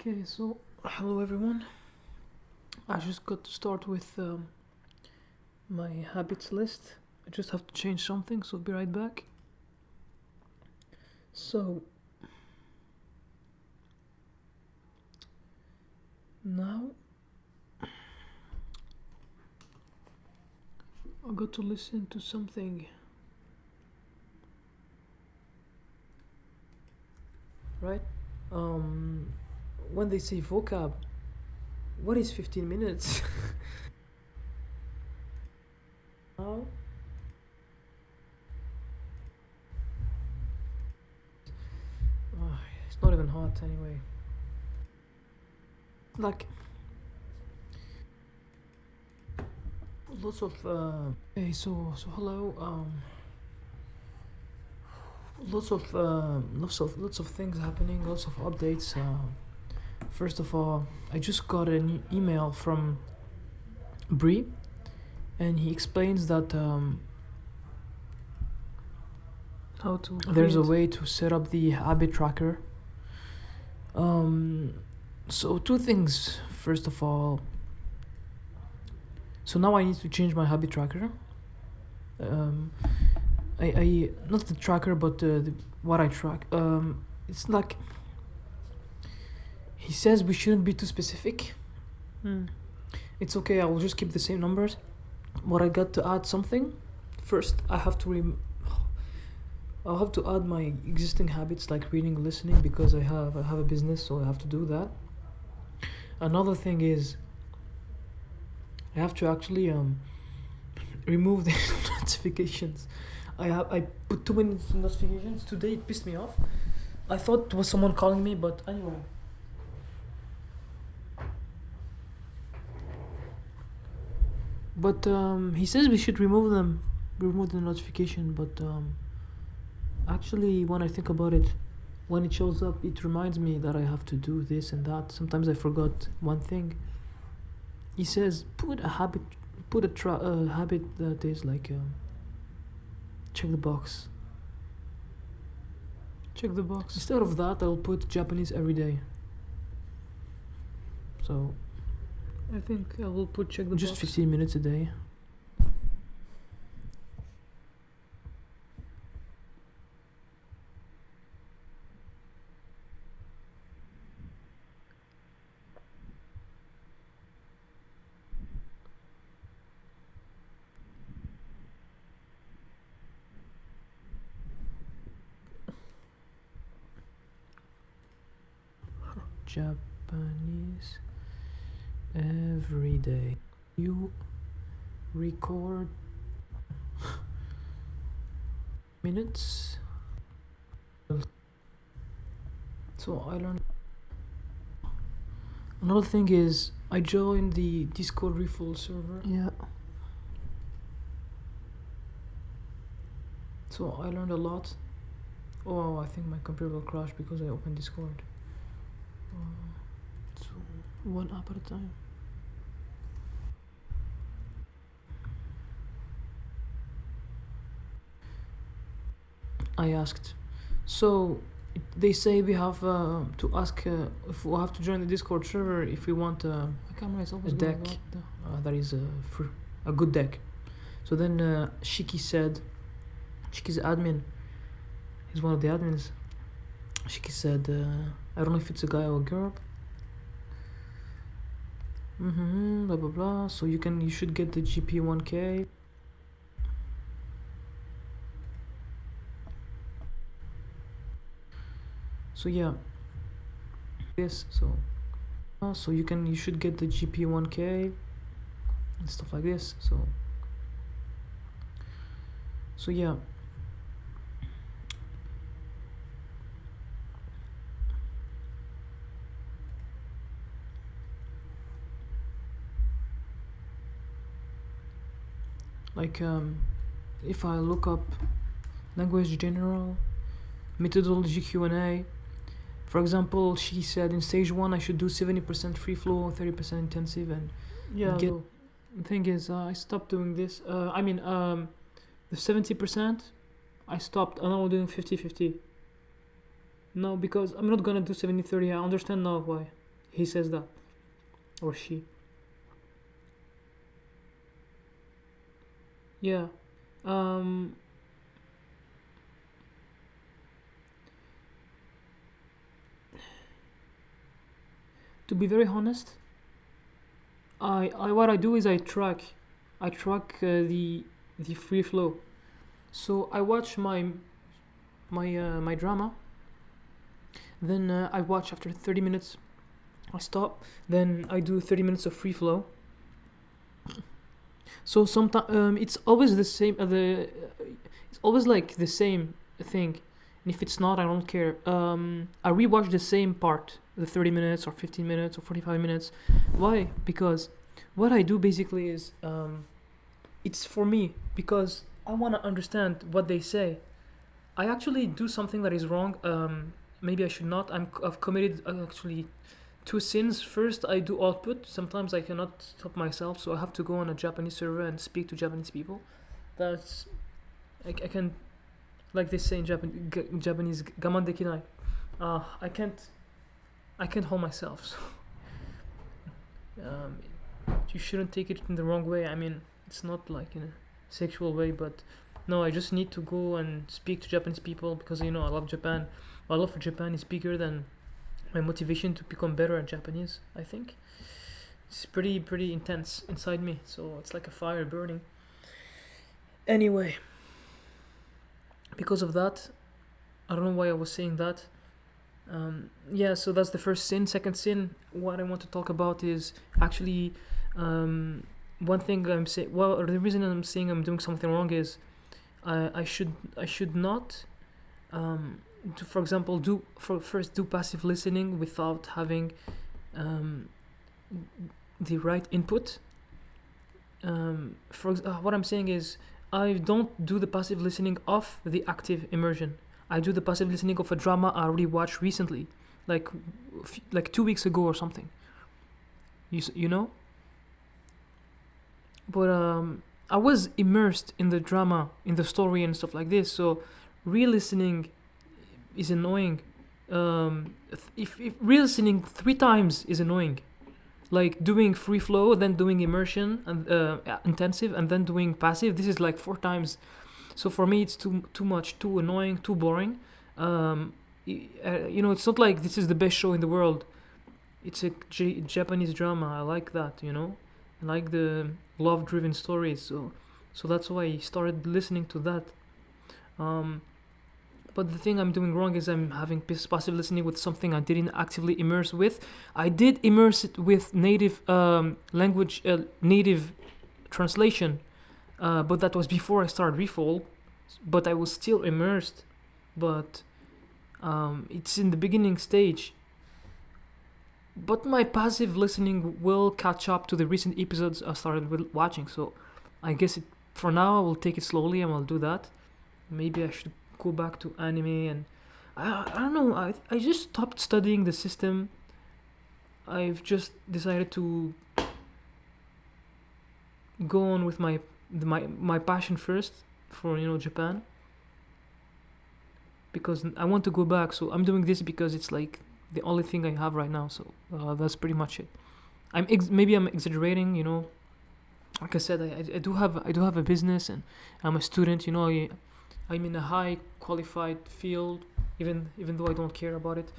Okay, so hello everyone. I just got to start with my habits list. I just have to change something, so I'll be right back. So now I got to listen to something. Right? When they say vocab, what is 15 minutes? Now it's not even hot anyway. Like lots of okay, so hello. Lots of things happening, lots of updates. First of all, I just got an email from Bree, and he explains that how to there's a way to set up the habit tracker. So two things. First of all, so now I need to change my habit tracker. I not the tracker, but what I track. It's like he says we shouldn't be too specific. It's okay. I will just keep the same numbers. But I got to add something. First, I have to I'll have to add my existing habits like reading, listening, because I have a business, so I have to do that. Another thing is I have to actually remove the notifications. I put too many notifications today. It pissed me off. I thought it was someone calling me, but anyway. But he says we should remove the notification. But actually, when I think about it, when it shows up, it reminds me that I have to do this and that. Sometimes I forgot one thing. He says put a habit that is like check the box. Check the box. Instead of that, I'll put Japanese every day. So I think I will put check the just box. 15 minutes a day. Japanese every day. You record minutes. So I learned. Another thing is I joined the Discord refill server. Yeah. So I learned a lot. Oh, I think my computer will crash because I opened Discord. So one app at a time. I asked. So they say we have to ask if we have to join the Discord server if we want a deck that is a good deck. So then Shiki's admin. He's one of the admins. Shiki said, I don't know if it's a guy or a girl. Blah blah blah. So you should get the GP 1K. So yeah. Yes. So you should get the GP 1K and stuff like this. So yeah. Like if I look up language general, methodology Q&A, for example, she said in stage 1 I should do 70% free flow, 30% intensive, and the thing is I stopped doing this. The 70% I stopped. I'm now doing 50-50. No, because I'm not gonna do 70-30. I understand now why. he says that, or she. Yeah. Um, to be very honest, I what I do is I track the free flow. So I watch my drama, then I watch after 30 minutes. I stop, then I do 30 minutes of free flow. So sometimes it's always the same. It's always like the same thing, and if it's not, I don't care. I rewatch the same part, the 30 minutes or 15 minutes or 45 minutes. Why? Because what I do basically is it's for me because I want to understand what they say. I actually do something that is wrong. Maybe I should not. I've committed actually two sins. First, I do output. Sometimes I cannot stop myself, so I have to go on a Japanese server and speak to Japanese people. That's I can, like they say in Japanese, gaman dekinai. I can't hold myself. So um, you shouldn't take it in the wrong way. I mean, it's not like in a sexual way, but no, I just need to go and speak to Japanese people because I love Japan. My love for Japan is bigger than my motivation to become better at Japanese. I think it's pretty intense inside me, so it's like a fire burning. Anyway, because of that, I don't know why I was saying that. Yeah, so that's the first sin. Second sin, what I want to talk about is actually one thing I'm saying. Well, the reason I'm saying I'm doing something wrong is I should not for example first do passive listening without having um, the right input. What I'm saying is I don't do the passive listening of the active immersion. I do the passive listening of a drama I already watched recently, like 2 weeks ago or something. You know, but I was immersed in the drama, in the story and stuff like this. So re-listening is annoying. If re-listening 3 times is annoying, like doing free flow, then doing immersion and intensive, and then doing passive. This is like 4 times. So for me, it's too much, too annoying, too boring. It's not like this is the best show in the world. It's a Japanese drama. I like that. I like the love-driven stories. So that's why I started listening to that. But the thing I'm doing wrong is I'm having passive listening with something I didn't actively immerse with. I did immerse it with native language, native translation, but that was before I started Refold. But I was still immersed. But it's in the beginning stage. But my passive listening will catch up to the recent episodes I started watching. So I guess for now I will take it slowly and I'll do that. Maybe I should go back to anime, and I don't know. I just stopped studying the system. I've just decided to go on with my passion first for Japan, because I want to go back. So I'm doing this because it's like the only thing I have right now. So that's pretty much it. Maybe I'm exaggerating. Like I said, I do have a business, and I'm a student. I'm in a high qualified field, even though I don't care about it.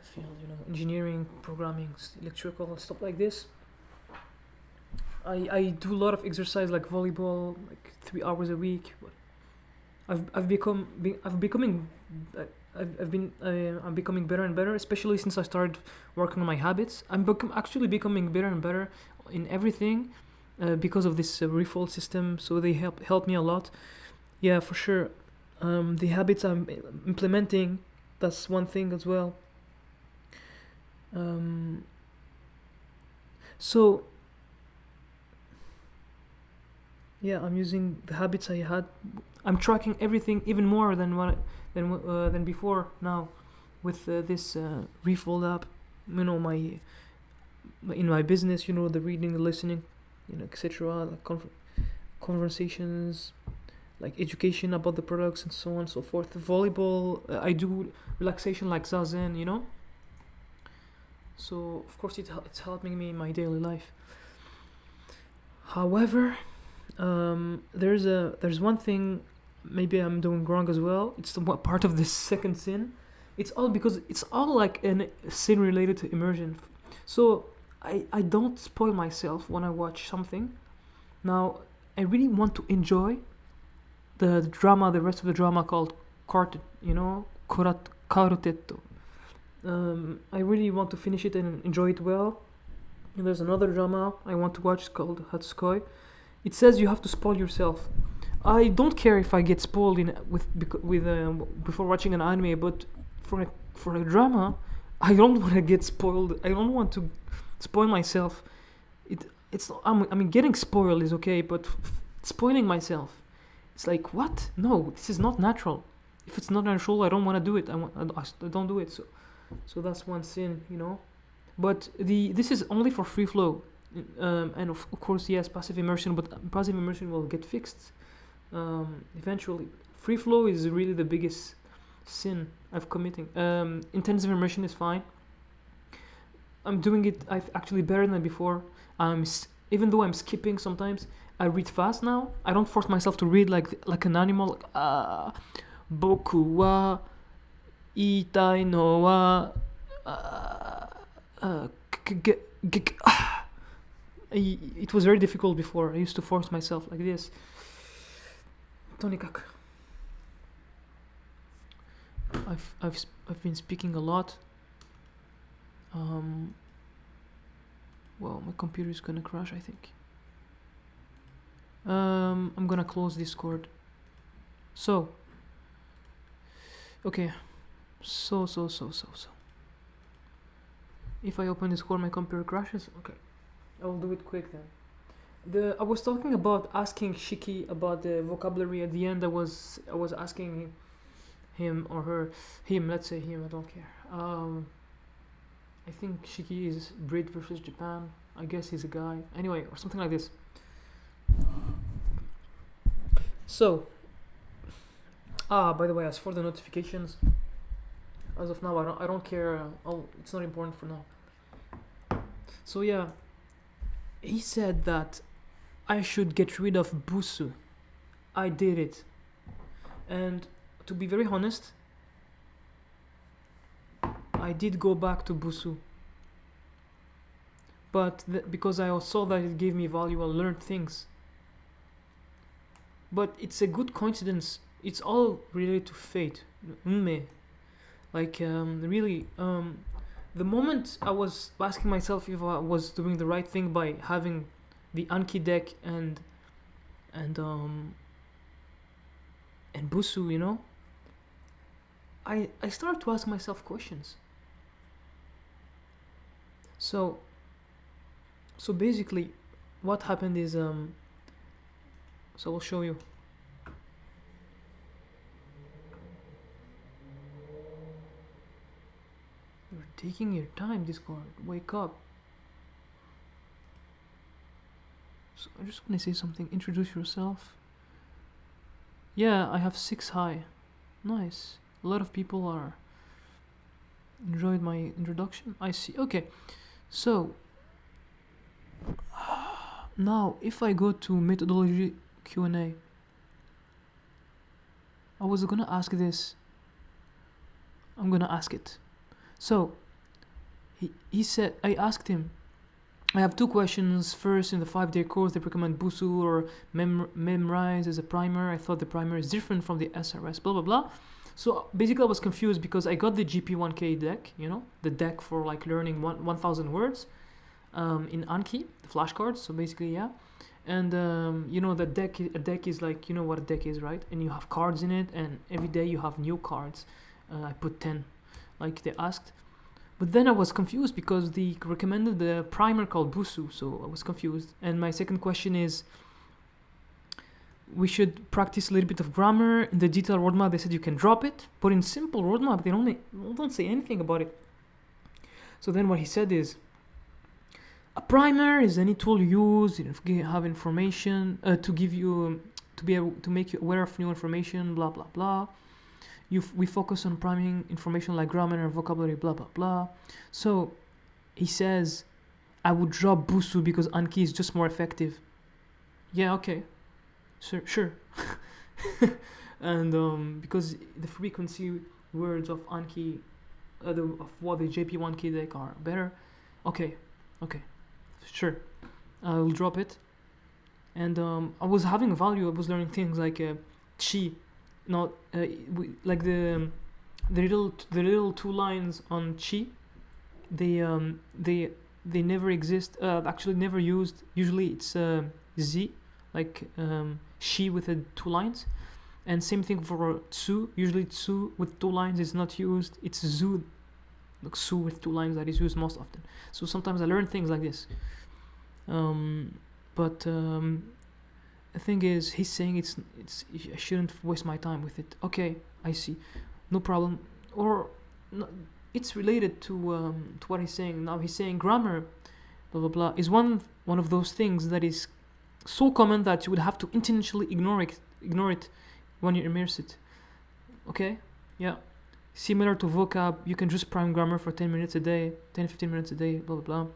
Field, engineering, programming, electrical, stuff like this. I do a lot of exercise like volleyball, like 3 hours a week. But I'm becoming better and better, especially since I started working on my habits. I'm actually becoming better and better in everything because of this Refold system. So they help me a lot. Yeah, for sure. The habits I'm implementing, that's one thing as well. So yeah, I'm using the habits I had. I'm tracking everything even more than before now, with this Refold app. My in my business, the reading, the listening, etc. Like conversations, like education about the products and so on and so forth. Volleyball, I do relaxation like zazen. So of course it's helping me in my daily life. However, there's one thing maybe I'm doing wrong as well. It's the part of the second sin. It's all because it's all like a sin related to immersion. So I don't spoil myself when I watch something. Now I really want to enjoy the drama, the rest of the drama called Quartet, Karutetto. I really want to finish it and enjoy it well. And there's another drama I want to watch called Hatsukoi. It says you have to spoil yourself. I don't care if I get spoiled before watching an anime, but for a drama, I don't want to get spoiled. I don't want to spoil myself. I mean, getting spoiled is okay, but spoiling myself, it's like, what? No, this is not natural. If it's not natural, I don't want to do it. I don't do it. So that's one sin, But this is only for free flow, and of course, yes, passive immersion. But passive immersion will get fixed eventually. Free flow is really the biggest sin I've committing. Intensive immersion is fine. I'm doing it. I've actually better than before. Even though I'm skipping sometimes, I read fast now. I don't force myself to read like an animal. Boku wa iitai no wa it was very difficult before. I used to force myself like this. Tonikaku. I've been speaking a lot. Well, my computer is gonna crash, I think. I'm gonna close Discord. So. Okay. So. If I open Discord, my computer crashes. Okay. I will do it quick then. I was talking about asking Shiki about the vocabulary. At the end, I was asking him or her. Him, let's say him. I don't care. I think Shiki is Brit versus Japan. I guess he's a guy. Anyway, or something like this. So, by the way, as for the notifications, as of now, I don't care. It's not important for now. So yeah, he said that I should get rid of Busu. I did it, and to be very honest, I did go back to Busu. But because I saw that it gave me value, I learned things. But it's a good coincidence. It's all related to fate. Like, really, the moment I was asking myself if I was doing the right thing by having the Anki deck and Busu, I started to ask myself questions. So basically, what happened is, so I'll show you. You're taking your time, Discord. Wake up. So I just want to say something. Introduce yourself. Yeah, I have 6 high. Nice. A lot of people are enjoyed my introduction. I see. Okay. So now if I go to methodology Q&A, I was gonna ask this. I'm gonna ask it. So he said, I asked him, I have 2 questions. First, in the 5-day course, they recommend Busu or Memrise as a primer. I thought the primer is different from the SRS, blah, blah, blah. So basically I was confused because I got the GP1K deck, the deck for like learning 1,000 words in Anki, the flashcards. So basically, yeah. And, a deck is like, you know what a deck is, right? And you have cards in it, and every day you have new cards. I put 10, like they asked. But then I was confused because they recommended the primer called Busu, so I was confused. And my second question is, we should practice a little bit of grammar. In the detailed roadmap, they said you can drop it, but in simple roadmap, they don't say anything about it. So then what he said is, a primer is any tool you use, have information to give you, to be able to make you aware of new information, blah, blah, blah. We focus on priming information like grammar and vocabulary, blah, blah, blah. So he says, I would drop Busu because Anki is just more effective. Yeah, okay. Sure. And because the frequency words of Anki, of what the JP1K deck are better. Okay. Sure. I'll drop it. And I was having value. I was learning things like chi, not like the little 2 lines on chi. They never exist. Actually, never used. Usually it's z, like shi with 2 lines. And same thing for tsu. Usually tsu with 2 lines is not used. It's zu, like su with 2 lines, that is used most often. So sometimes I learn things like this. But the thing is, he's saying it's I shouldn't waste my time with it. Okay, I see, no problem. Or no, it's related to what he's saying now. He's saying grammar, blah blah blah, is one of those things that is so common that you would have to intentionally ignore it when you immerse it. Okay, yeah. Similar to vocab, you can just prime grammar for 10 minutes a day, 10-15 minutes a day, blah blah blah.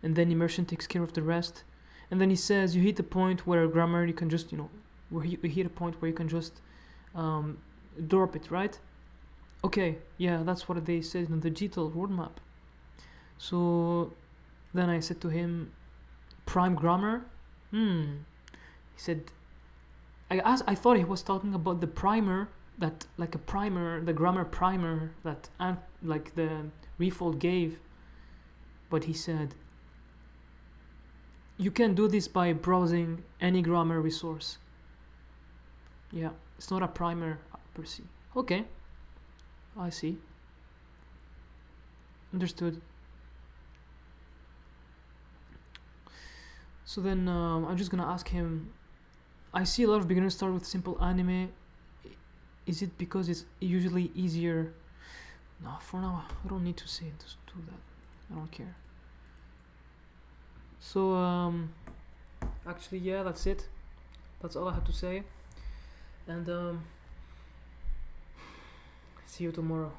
And then immersion takes care of the rest. And then he says you hit a point where grammar, you can just, where you hit a point where you can just drop it, right? Okay, yeah, that's what they said in the detailed roadmap. So then I said to him, prime grammar? He said, I thought he was talking about the primer, that like a primer, the grammar primer that like the Refold gave. But he said, you can do this by browsing any grammar resource. Yeah, it's not a primer per se. Okay, I see. Understood. So then I'm just gonna ask him, I see a lot of beginners start with simple anime. Is it because it's usually easier? No, for now I don't need to say it, just do that. I don't care. So actually, yeah, that's it. That's all I had to say. And see you tomorrow.